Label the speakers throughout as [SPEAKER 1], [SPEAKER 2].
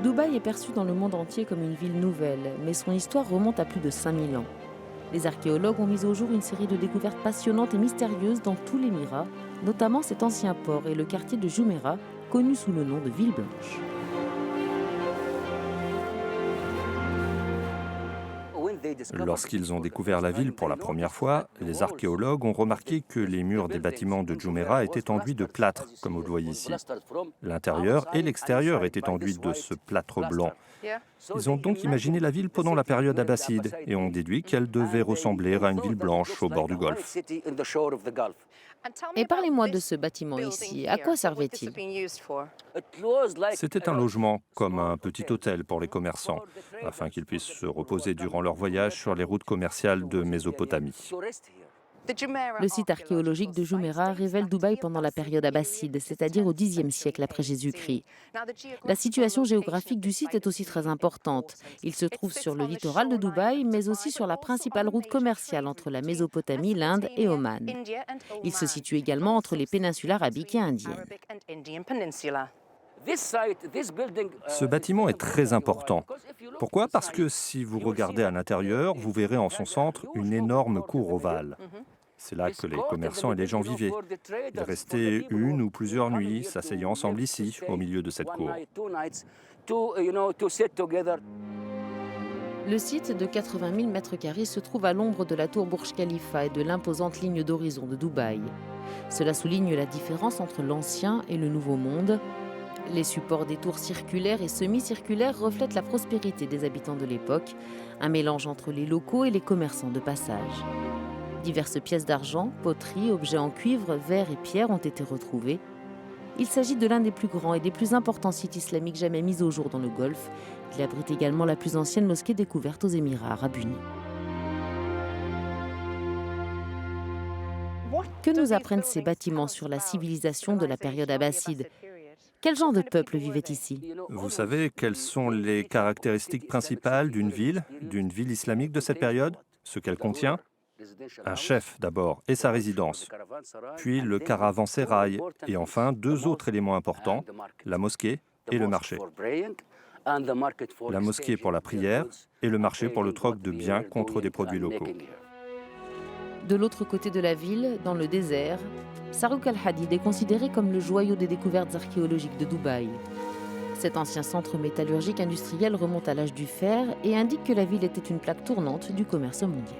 [SPEAKER 1] Dubaï est perçu dans le monde entier comme une ville nouvelle, mais son histoire remonte à plus de 5000 ans. Les archéologues ont mis au jour une série de découvertes passionnantes et mystérieuses dans tout l'Émirat, notamment cet ancien port et le quartier de Jumeirah, connu sous le nom de Ville Blanche.
[SPEAKER 2] Lorsqu'ils ont découvert la ville pour la première fois, les archéologues ont remarqué que les murs des bâtiments de Jumeirah étaient enduits de plâtre, comme vous le voyez ici. L'intérieur et l'extérieur étaient enduits de ce plâtre blanc. Ils ont donc imaginé la ville pendant la période abbasside et ont déduit qu'elle devait ressembler à une ville blanche au bord du Golfe.
[SPEAKER 1] Et parlez-moi de ce bâtiment ici. À quoi servait-il?
[SPEAKER 2] C'était un logement, comme un petit hôtel pour les commerçants, afin qu'ils puissent se reposer durant leur voyage sur les routes commerciales de Mésopotamie.
[SPEAKER 1] Le site archéologique de Jumeirah révèle Dubaï pendant la période abbasside, c'est-à-dire au Xe siècle après Jésus-Christ. La situation géographique du site est aussi très importante. Il se trouve sur le littoral de Dubaï, mais aussi sur la principale route commerciale entre la Mésopotamie, l'Inde et Oman. Il se situe également entre les péninsules arabiques et indiennes.
[SPEAKER 2] Ce bâtiment est très important. Pourquoi? Parce que si vous regardez à l'intérieur, vous verrez en son centre une énorme cour ovale. C'est là que les commerçants et les gens vivaient. Ils restaient une ou plusieurs nuits, s'asseyant ensemble ici, au milieu de cette cour.
[SPEAKER 1] Le site de 80 000 m² se trouve à l'ombre de la tour Burj Khalifa et de l'imposante ligne d'horizon de Dubaï. Cela souligne la différence entre l'ancien et le nouveau monde. Les supports des tours circulaires et semi-circulaires reflètent la prospérité des habitants de l'époque, un mélange entre les locaux et les commerçants de passage. Diverses pièces d'argent, poteries, objets en cuivre, verre et pierre ont été retrouvés. Il s'agit de l'un des plus grands et des plus importants sites islamiques jamais mis au jour dans le Golfe. Il abrite également la plus ancienne mosquée découverte aux Émirats arabes unis. Que nous apprennent ces bâtiments sur la civilisation de la période abbasside? Quel genre de peuple vivait ici?
[SPEAKER 2] Vous savez quelles sont les caractéristiques principales d'une ville islamique de cette période? Ce qu'elle contient? Un chef d'abord et sa résidence, puis le caravansérail et enfin deux autres éléments importants, la mosquée et le marché. La mosquée pour la prière et le marché pour le troc de biens contre des produits locaux.
[SPEAKER 1] De l'autre côté de la ville, dans le désert, Sarouk al-Hadid est considéré comme le joyau des découvertes archéologiques de Dubaï. Cet ancien centre métallurgique industriel remonte à l'âge du fer et indique que la ville était une plaque tournante du commerce mondial.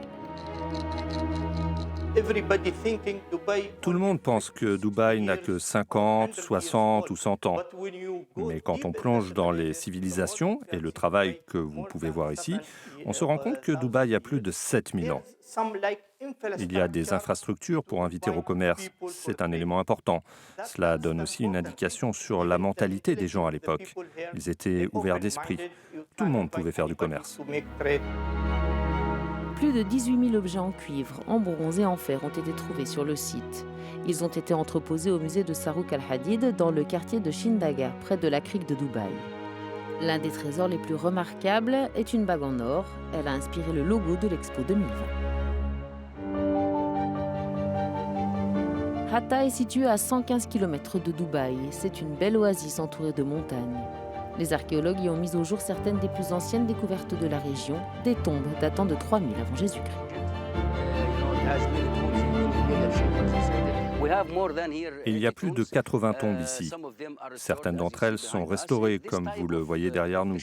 [SPEAKER 2] Tout le monde pense que Dubaï n'a que 50, 60 ou 100 ans. Mais quand on plonge dans les civilisations et le travail que vous pouvez voir ici, on se rend compte que Dubaï a plus de 7000 ans. Il y a des infrastructures pour inviter au commerce. C'est un élément important. Cela donne aussi une indication sur la mentalité des gens à l'époque. Ils étaient ouverts d'esprit. Tout le monde pouvait faire du commerce.
[SPEAKER 1] Plus de 18 000 objets en cuivre, en bronze et en fer ont été trouvés sur le site. Ils ont été entreposés au musée de Sarouk al-Hadid dans le quartier de Shindaga, près de la crique de Dubaï. L'un des trésors les plus remarquables est une bague en or. Elle a inspiré le logo de l'Expo 2020. Hatta est située à 115 km de Dubaï. C'est une belle oasis entourée de montagnes. Les archéologues y ont mis au jour certaines des plus anciennes découvertes de la région, des tombes datant de 3000 avant Jésus-Christ.
[SPEAKER 2] Il y a plus de 80 tombes ici. Certaines d'entre elles sont restaurées, comme vous le voyez derrière nous.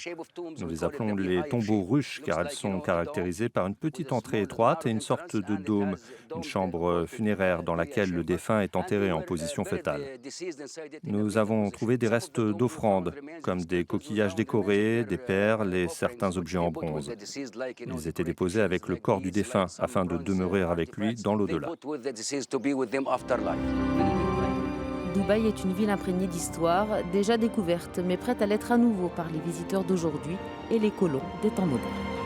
[SPEAKER 2] Nous les appelons les tombeaux ruches, car elles sont caractérisées par une petite entrée étroite et une sorte de dôme, une chambre funéraire dans laquelle le défunt est enterré en position fœtale. Nous avons trouvé des restes d'offrandes, comme des coquillages décorés, des perles et certains objets en bronze. Ils étaient déposés avec le corps du défunt, afin de demeurer avec lui dans l'au-delà.
[SPEAKER 1] Dubaï est une ville imprégnée d'histoire, déjà découverte, mais prête à l'être à nouveau par les visiteurs d'aujourd'hui et les colons des temps modernes.